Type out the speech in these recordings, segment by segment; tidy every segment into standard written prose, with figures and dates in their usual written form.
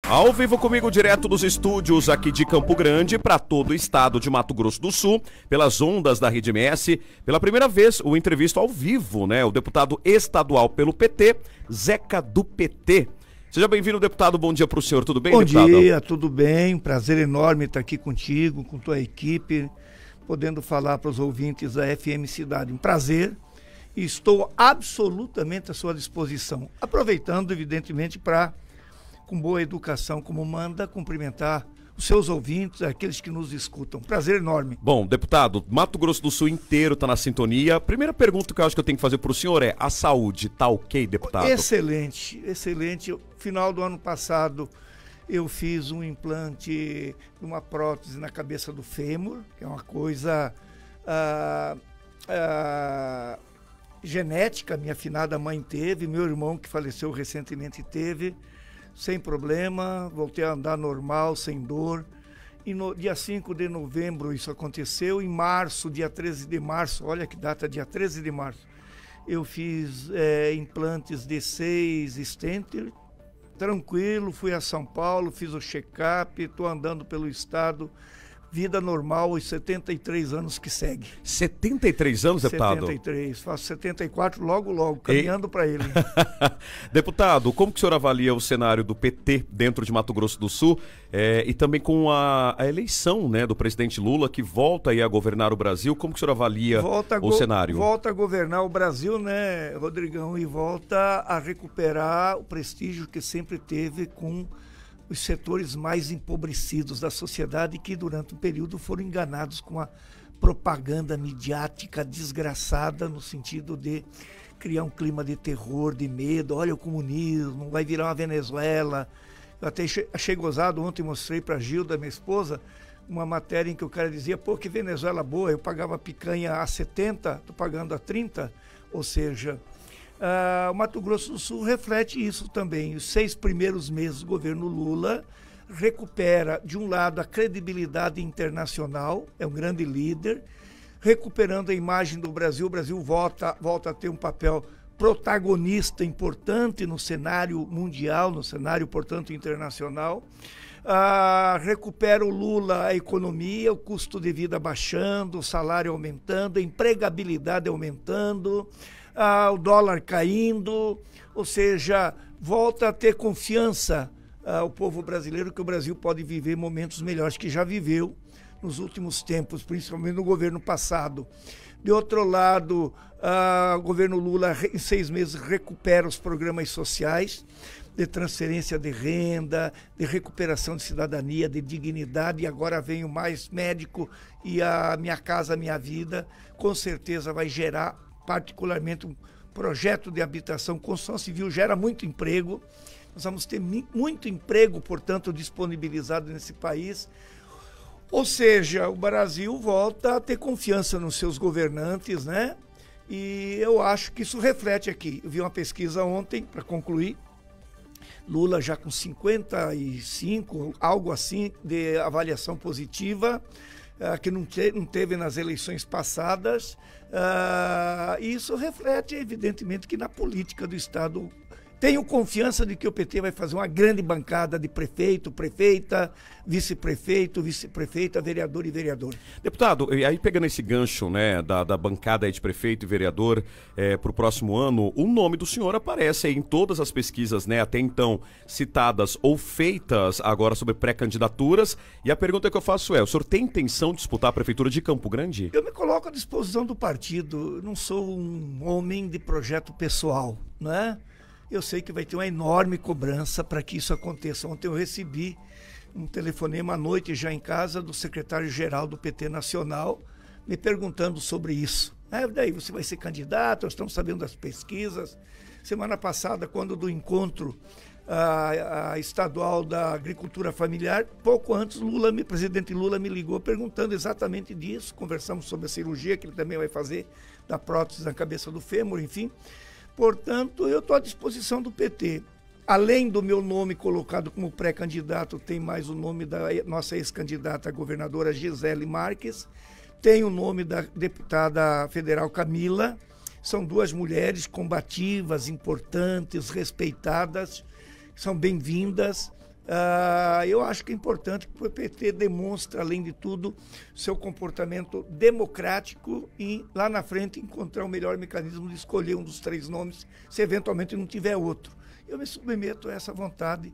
Ao vivo comigo, direto dos estúdios aqui de Campo Grande, para todo o estado de Mato Grosso do Sul, pelas ondas da Rede MS, pela primeira vez o entrevisto ao vivo, né? O deputado estadual pelo PT, Zeca do PT. Seja bem-vindo, deputado. Bom dia para o senhor. Tudo bem, deputado? Bom dia, tudo bem. Prazer enorme estar aqui contigo, com tua equipe, podendo falar para os ouvintes da FM Cidade. Um prazer e estou absolutamente à sua disposição. Aproveitando, evidentemente, para, com boa educação, como manda, cumprimentar os seus ouvintes, aqueles que nos escutam. Prazer enorme. Bom, deputado, Mato Grosso do Sul inteiro está na sintonia. A primeira pergunta que eu acho que eu tenho que fazer para o senhor é: a saúde está ok, deputado? Excelente, excelente. No final do ano passado, eu fiz um implante de uma prótese na cabeça do fêmur, que é uma coisa genética. Minha finada mãe teve, meu irmão que faleceu recentemente teve, sem problema, voltei a andar normal, sem dor. E no dia 5 de novembro isso aconteceu. Em março, dia 13 de março, olha que data, dia 13 de março, eu fiz implantes de 6 stents, tranquilo, fui a São Paulo, fiz o check-up, estou andando pelo estado, vida normal, os 73 anos que segue. 73 anos, deputado? 73, faço 74 logo, caminhando para ele. Deputado, como que o senhor avalia o cenário do PT dentro de Mato Grosso do Sul e também com a eleição, né, do presidente Lula, que volta aí a governar o Brasil? Como que o senhor avalia o cenário? Volta a governar o Brasil, né, Rodrigão, e volta a recuperar o prestígio que sempre teve com os setores mais empobrecidos da sociedade, que durante um período foram enganados com a propaganda midiática desgraçada, no sentido de criar um clima de terror, de medo. Olha o comunismo, vai virar uma Venezuela. Eu até achei gozado, ontem mostrei para a Gilda, minha esposa, uma matéria em que o cara dizia: pô, que Venezuela boa, eu pagava picanha a 70, estou pagando a 30, ou seja... o Mato Grosso do Sul reflete isso também. Os 6 primeiros meses do governo Lula recupera, de um lado, a credibilidade internacional, é um grande líder, recuperando a imagem do Brasil. O Brasil volta a ter um papel protagonista importante no cenário mundial, no cenário, portanto, internacional. Recupera o Lula a economia, o custo de vida baixando, o salário aumentando, a empregabilidade aumentando, o dólar caindo, ou seja, volta a ter confiança o povo brasileiro que o Brasil pode viver momentos melhores que já viveu nos últimos tempos, principalmente no governo passado. De outro lado, o governo Lula, em 6 meses, recupera os programas sociais de transferência de renda, de recuperação de cidadania, de dignidade, e agora vem o Mais Médico e a Minha Casa Minha Vida. Com certeza vai gerar, particularmente, um projeto de habitação. Construção civil gera muito emprego. Nós vamos ter muito emprego, portanto, disponibilizado nesse país. Ou seja, o Brasil volta a ter confiança nos seus governantes, né? E eu acho que isso reflete aqui. Eu vi uma pesquisa ontem, para concluir, Lula já com 55, algo assim, de avaliação positiva, que não teve nas eleições passadas. Isso reflete, evidentemente, que na política do Estado tenho confiança de que o PT vai fazer uma grande bancada de prefeito, prefeita, vice-prefeita, vereador e vereador. Deputado, e aí pegando esse gancho, né, da bancada aí de prefeito e vereador para o próximo ano, o nome do senhor aparece aí em todas as pesquisas, né, até então citadas ou feitas agora sobre pré-candidaturas. E a pergunta que eu faço é: o senhor tem intenção de disputar a prefeitura de Campo Grande? Eu me coloco à disposição do partido. Eu não sou um homem de projeto pessoal, não é? Eu sei que vai ter uma enorme cobrança para que isso aconteça. Ontem eu recebi um telefonema à noite já em casa do secretário-geral do PT Nacional, me perguntando sobre isso. Daí você vai ser candidato, nós estamos sabendo das pesquisas. Semana passada, quando do encontro a estadual da agricultura familiar, pouco antes, presidente Lula me ligou perguntando exatamente disso. Conversamos sobre a cirurgia que ele também vai fazer da prótese na cabeça do fêmur, enfim. Portanto, eu estou à disposição do PT. Além do meu nome colocado como pré-candidato, tem mais o nome da nossa ex-candidata governadora Gisele Marques, tem o nome da deputada federal Camila. São 2 mulheres combativas, importantes, respeitadas, são bem-vindas. Eu acho que é importante que o PT demonstre, além de tudo, seu comportamento democrático e, lá na frente, encontrar o melhor mecanismo de escolher um dos 3 nomes, se eventualmente não tiver outro. Eu me submeto a essa vontade,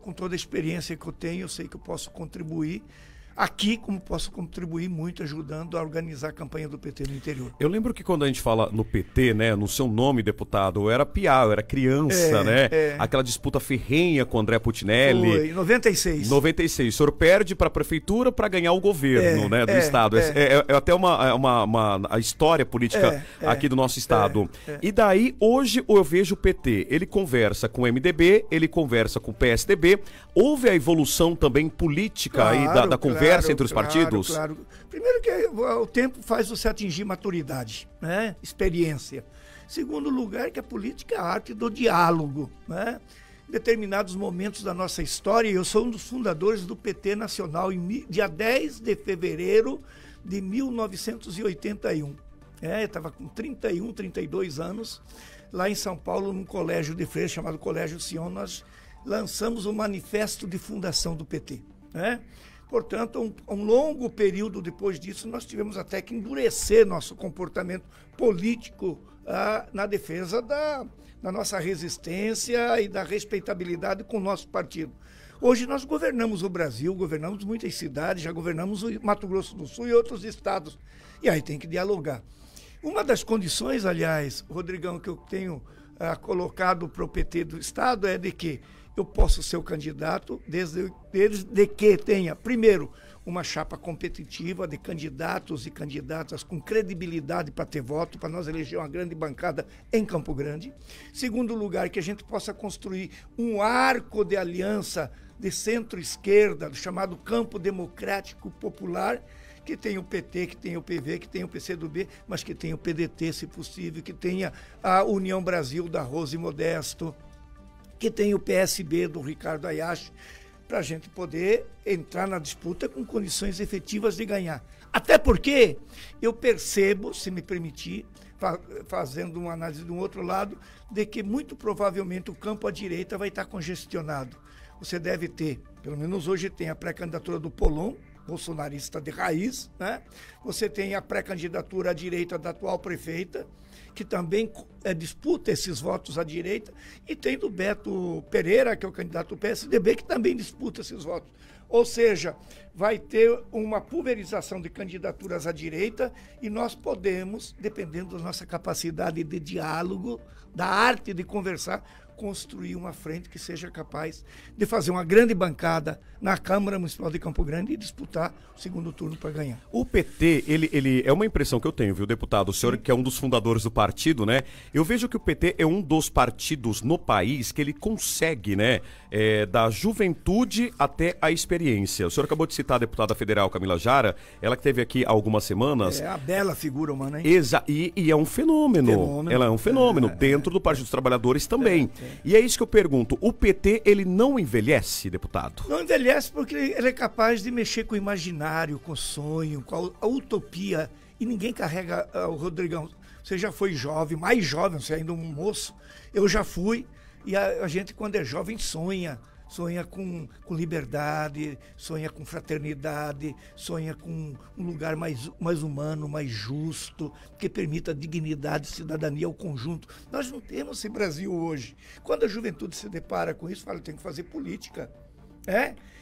com toda a experiência que eu tenho, eu sei que eu posso contribuir aqui, como posso contribuir muito ajudando a organizar a campanha do PT no interior. Eu lembro que quando a gente fala no PT, né, no seu nome, deputado, eu era piá, eu era criança, né? Aquela disputa ferrenha com o André Putinelli. Foi, em 96. 96. O senhor perde para a prefeitura para ganhar o governo, né, do estado. É até a história política aqui do nosso estado. E daí, hoje, eu vejo o PT, ele conversa com o MDB, ele conversa com o PSDB. Houve a evolução também política aí da conversa entre os partidos? Claro. Primeiro que o tempo faz você atingir maturidade, né? Experiência. Segundo lugar, que a política é a arte do diálogo, né? Em determinados momentos da nossa história, eu sou um dos fundadores do PT Nacional, dia 10 de fevereiro de 1981. Eu estava com 31, 32 anos, lá em São Paulo, num colégio de freiras chamado Colégio Sion, nós lançamos o manifesto de fundação do PT, né? Portanto, um longo período depois disso, nós tivemos até que endurecer nosso comportamento político na defesa da nossa resistência e da respeitabilidade com o nosso partido. Hoje nós governamos o Brasil, governamos muitas cidades, já governamos o Mato Grosso do Sul e outros estados. E aí tem que dialogar. Uma das condições, aliás, Rodrigão, que eu tenho colocado para o PT do estado é de que eu posso ser o candidato desde que tenha, primeiro, uma chapa competitiva de candidatos e candidatas com credibilidade para ter voto, para nós eleger uma grande bancada em Campo Grande. Segundo lugar, que a gente possa construir um arco de aliança de centro-esquerda, chamado Campo Democrático Popular, que tem o PT, que tem o PV, que tem o PCdoB, mas que tem o PDT, se possível, que tenha a União Brasil da Rose Modesto, que tem o PSB do Ricardo Ayashi, para a gente poder entrar na disputa com condições efetivas de ganhar. Até porque eu percebo, se me permitir, fazendo uma análise de um outro lado, de que muito provavelmente o campo à direita vai estar congestionado. Você deve ter, pelo menos hoje tem a pré-candidatura do Polon, bolsonarista de raiz, né? Você tem a pré-candidatura à direita da atual prefeita, que também disputa esses votos à direita, e tem do Beto Pereira, que é o candidato do PSDB, que também disputa esses votos. Ou seja, vai ter uma pulverização de candidaturas à direita e nós podemos, dependendo da nossa capacidade de diálogo, da arte de conversar, construir uma frente que seja capaz de fazer uma grande bancada na Câmara Municipal de Campo Grande e disputar o segundo turno para ganhar. O PT, ele é uma impressão que eu tenho, viu, deputado? O senhor que é um dos fundadores do partido, né? Eu vejo que o PT é um dos partidos no país que ele consegue, né, da juventude até a experiência. O senhor acabou de citar a deputada federal Camila Jara, ela que esteve aqui há algumas semanas. É a bela figura humana, hein? E é um fenômeno. Ela é um fenômeno, dentro do Partido dos Trabalhadores também. E é isso que eu pergunto, o PT, ele não envelhece, deputado? Não envelhece porque ele é capaz de mexer com o imaginário, com o sonho, com a utopia. E ninguém carrega, o Rodrigão, você já foi jovem, mais jovem, você é ainda um moço, eu já fui, e a gente quando é jovem sonha com liberdade, sonha com fraternidade, sonha com um lugar mais humano, mais justo, que permita dignidade e cidadania ao conjunto. Nós não temos esse Brasil hoje. Quando a juventude se depara com isso, fala, eu tenho que fazer política.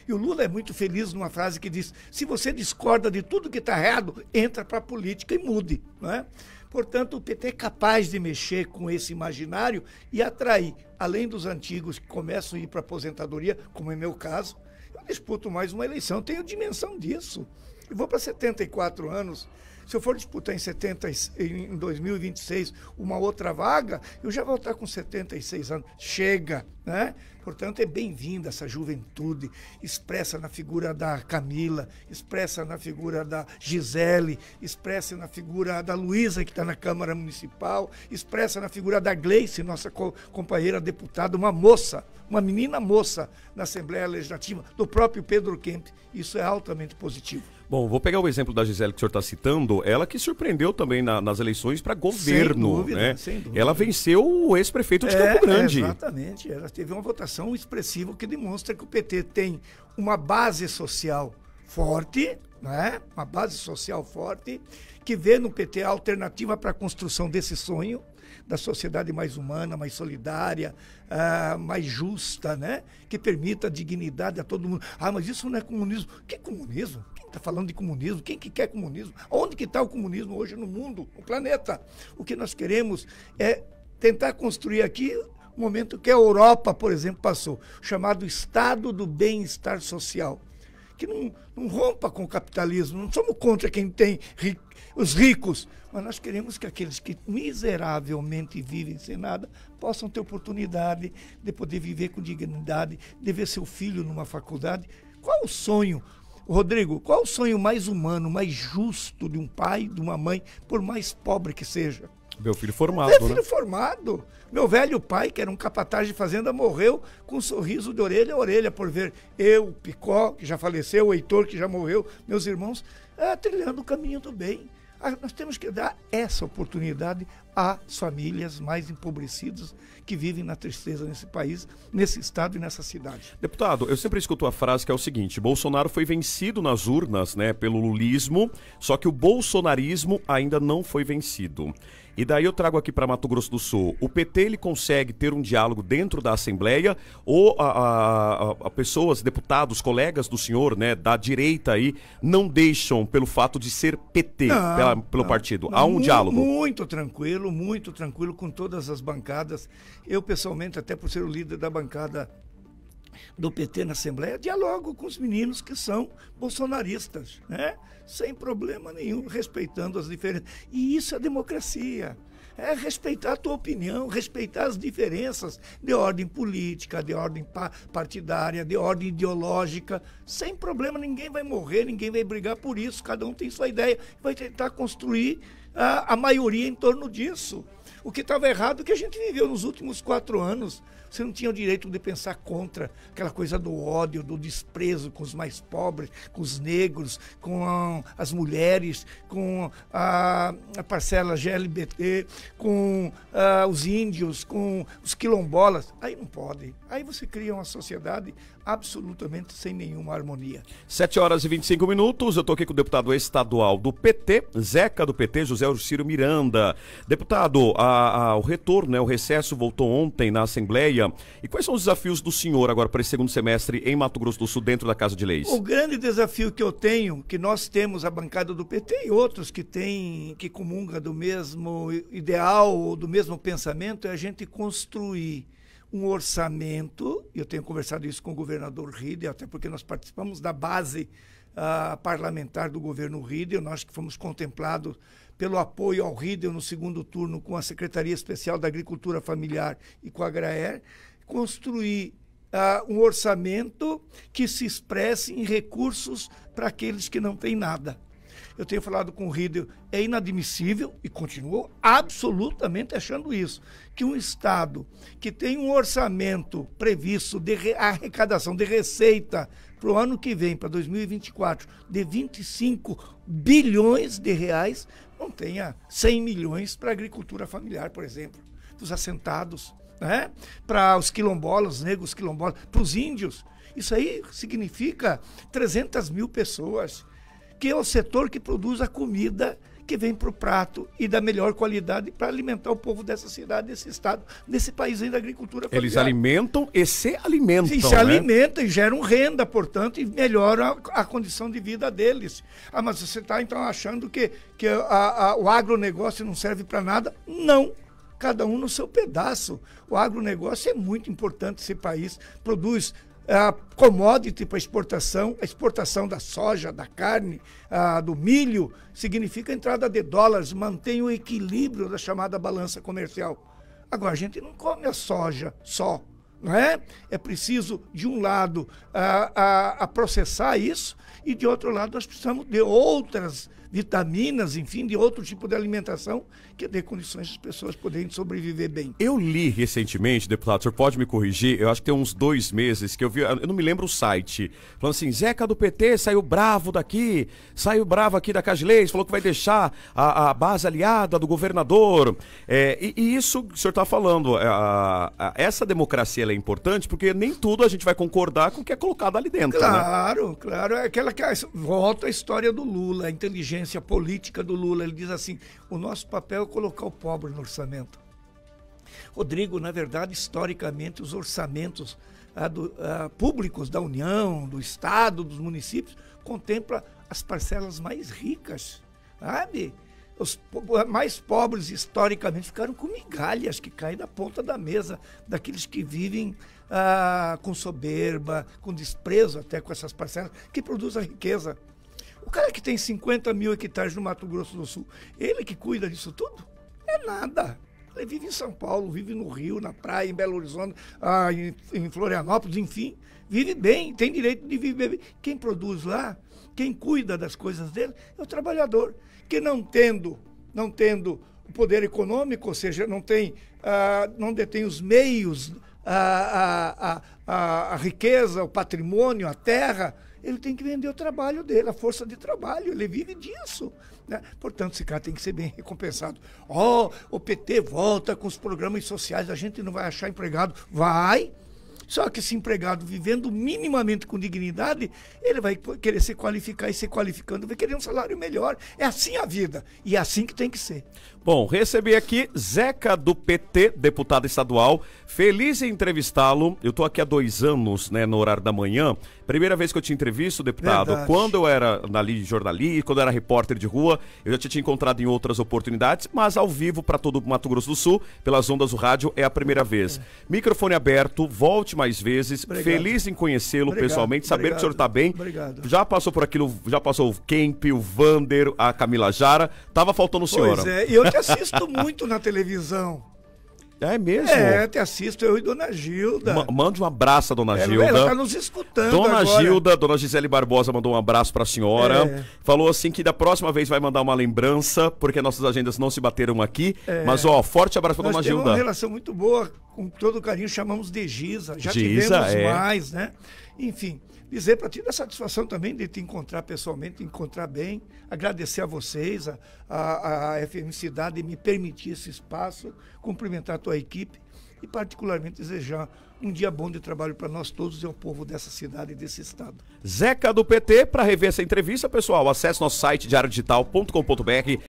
E o Lula é muito feliz numa frase que diz, se você discorda de tudo que está errado, entra para a política e mude. Não é? Portanto, o PT é capaz de mexer com esse imaginário e atrair, além dos antigos que começam a ir para a aposentadoria, como é meu caso, eu disputo mais uma eleição, tenho dimensão disso. Eu vou para 74 anos, se eu for disputar em 2026 uma outra vaga, eu já vou estar com 76 anos. Chega, né? Portanto, é bem-vinda essa juventude, expressa na figura da Camila, expressa na figura da Gisele, expressa na figura da Luísa, que está na Câmara Municipal, expressa na figura da Gleice, nossa companheira deputada, uma moça, uma menina moça na Assembleia Legislativa, do próprio Pedro Kemp. Isso é altamente positivo. Bom, vou pegar o exemplo da Gisele que o senhor está citando, ela que surpreendeu também nas eleições para governo, sem dúvida, né? Sem dúvida. Ela venceu o ex-prefeito de Campo Grande. Exatamente, ela Nós tivemos uma votação expressiva que demonstra que o PT tem uma base social forte, né? Uma base social forte, que vê no PT a alternativa para a construção desse sonho, da sociedade mais humana, mais solidária, mais justa, né? Que permita a dignidade a todo mundo. Ah, mas isso não é comunismo. Que comunismo? Quem está falando de comunismo? Quem que quer comunismo? Onde que está o comunismo hoje no mundo, no planeta? O que nós queremos é tentar construir aqui o momento que a Europa, por exemplo, passou, chamado Estado do Bem-Estar Social, que não rompa com o capitalismo. Não somos contra quem tem os ricos, mas nós queremos que aqueles que miseravelmente vivem sem nada possam ter oportunidade de poder viver com dignidade, de ver seu filho numa faculdade. Qual o sonho, Rodrigo, qual o sonho mais humano, mais justo de um pai, de uma mãe, por mais pobre que seja? Meu filho formado, Meu filho formado. Meu velho pai, que era um capataz de fazenda, morreu com um sorriso de orelha a orelha por ver eu, Picó, que já faleceu, o Heitor, que já morreu, meus irmãos, trilhando o caminho do bem. Nós temos que dar essa oportunidade às famílias mais empobrecidas que vivem na tristeza nesse país, nesse estado e nessa cidade. Deputado, eu sempre escuto a frase que é o seguinte: Bolsonaro foi vencido nas urnas, né, pelo lulismo, só que o bolsonarismo ainda não foi vencido. E daí eu trago aqui para Mato Grosso do Sul, o PT ele consegue ter um diálogo dentro da Assembleia ou a pessoas, deputados, colegas do senhor, né, da direita aí, não deixam pelo fato de ser PT, pelo partido? Há um diálogo? Muito tranquilo com todas as bancadas. Eu pessoalmente, até por ser o líder da bancada do PT na Assembleia, dialogo com os meninos que são bolsonaristas, né? Sem problema nenhum, respeitando as diferenças. E isso é democracia. É respeitar a tua opinião, respeitar as diferenças de ordem política, de ordem partidária, de ordem ideológica. Sem problema, ninguém vai morrer, ninguém vai brigar por isso. Cada um tem sua ideia, vai tentar construir a maioria em torno disso. O que estava errado é que a gente viveu nos últimos 4 anos. Você não tinha o direito de pensar contra aquela coisa do ódio, do desprezo com os mais pobres, com os negros, com as mulheres, com a parcela LGBT, com os índios, com os quilombolas. Aí não pode. Aí você cria uma sociedade absolutamente sem nenhuma harmonia. 7h25, eu estou aqui com o deputado estadual do PT, Zeca do PT, José Orcílio Miranda. Deputado, o retorno, né, o recesso voltou ontem na Assembleia. E quais são os desafios do senhor agora para esse segundo semestre em Mato Grosso do Sul, dentro da Casa de Leis? O grande desafio que eu tenho, que nós temos, a bancada do PT e outros que comungam do mesmo ideal ou do mesmo pensamento, é a gente construir um orçamento. Eu tenho conversado isso com o governador Riedel, até porque nós participamos da base parlamentar do governo Riedel, nós que fomos contemplados pelo apoio ao Riedel no segundo turno com a Secretaria Especial da Agricultura Familiar e com a Agraer, construir um orçamento que se expresse em recursos para aqueles que não têm nada. Eu tenho falado com o Riedel, é inadmissível, e continuo absolutamente achando isso, que um Estado que tem um orçamento previsto de arrecadação de receita para o ano que vem, para 2024, de 25 bilhões de reais, não tenha 100 milhões para a agricultura familiar, por exemplo, para os assentados, né? Para os quilombolas, os negros quilombolas, para os índios. Isso aí significa 300 mil pessoas, que é o setor que produz a comida que vem para o prato e da melhor qualidade para alimentar o povo dessa cidade, desse estado, desse país aí da agricultura familiar. Eles alimentam e se alimentam, sim, se alimentam e geram renda, portanto, e melhoram a condição de vida deles. Mas você está então achando que o agronegócio não serve para nada? Não. Cada um no seu pedaço. O agronegócio é muito importante, esse país produz commodity para exportação, a exportação da soja, da carne, do milho, significa a entrada de dólares, mantém o equilíbrio da chamada balança comercial. Agora, a gente não come a soja só, não é? É preciso, de um lado, processar isso, e de outro lado, nós precisamos de outras vitaminas, enfim, de outro tipo de alimentação que dê condições das pessoas poderem sobreviver bem. Eu li recentemente, deputado, o senhor pode me corrigir, eu acho que tem uns 2 meses que eu vi, eu não me lembro o site, falando assim, Zeca do PT saiu bravo daqui, saiu bravo aqui da Cagileis, falou que vai deixar a base aliada do governador. E isso que o senhor está falando, essa democracia ela é importante porque nem tudo a gente vai concordar com o que é colocado ali dentro. Claro, né? claro. É aquela que volta a história do Lula, a inteligência política do Lula. Ele diz assim, o nosso papel é colocar o pobre no orçamento. Rodrigo, na verdade, historicamente, os orçamentos públicos da União, do Estado, dos municípios, contemplam as parcelas mais ricas, sabe? Os mais pobres, historicamente, ficaram com migalhas que caem da ponta da mesa, daqueles que vivem com soberba, com desprezo até com essas parcelas, que produzem a riqueza. O cara que tem 50 mil hectares no Mato Grosso do Sul, ele que cuida disso tudo? É nada. Ele vive em São Paulo, vive no Rio, na praia, em Belo Horizonte, em Florianópolis, enfim. Vive bem, tem direito de viver bem. Quem produz lá, quem cuida das coisas dele, é o trabalhador. Que não tendo o poder econômico, ou seja, não detém os meios, a riqueza, o patrimônio, a terra, ele tem que vender o trabalho dele, a força de trabalho, ele vive disso. Né? Portanto, esse cara tem que ser bem recompensado. O PT volta com os programas sociais, a gente não vai achar empregado. Vai, só que esse empregado vivendo minimamente com dignidade, ele vai querer se qualificar e se qualificando, vai querer um salário melhor. É assim a vida, e é assim que tem que ser. Bom, recebi aqui Zeca do PT, deputado estadual, feliz em entrevistá-lo. Eu estou aqui há 2 anos, né, no horário da manhã. Primeira vez que eu te entrevisto, deputado, Verdade. Quando eu era ali jornalista, quando eu era repórter de rua, eu já te tinha encontrado em outras oportunidades, mas ao vivo para todo o Mato Grosso do Sul, pelas ondas do rádio, é a primeira vez. Microfone aberto, volte mais vezes. Obrigado. Feliz em conhecê-lo pessoalmente, saber que o senhor está bem. Obrigado. Já passou por aquilo, já passou o Kemp, o Vander, a Camila Jara. Tava faltando o senhor. Pois é, e eu te assisto muito na televisão. É mesmo? Te assisto, eu e Dona Gilda. Mande um abraço a Dona Gilda. Ela está nos escutando Dona agora. Gilda, Dona Gisele Barbosa mandou um abraço para a senhora. Falou assim que da próxima vez vai mandar uma lembrança, porque nossas agendas não se bateram aqui. Mas, forte abraço para Dona Gilda. Nós temos uma relação muito boa, com todo carinho, chamamos de Giza. Já Giza, tivemos mais, né? Enfim, dizer para ti da satisfação também de te encontrar pessoalmente, te encontrar bem, agradecer a vocês, a FM Cidade, de me permitir esse espaço, cumprimentar a tua equipe e particularmente desejar um dia bom de trabalho para nós todos e ao povo dessa cidade e desse estado. Zeca do PT, para rever essa entrevista, pessoal, acesse nosso site diariodigital.com.br,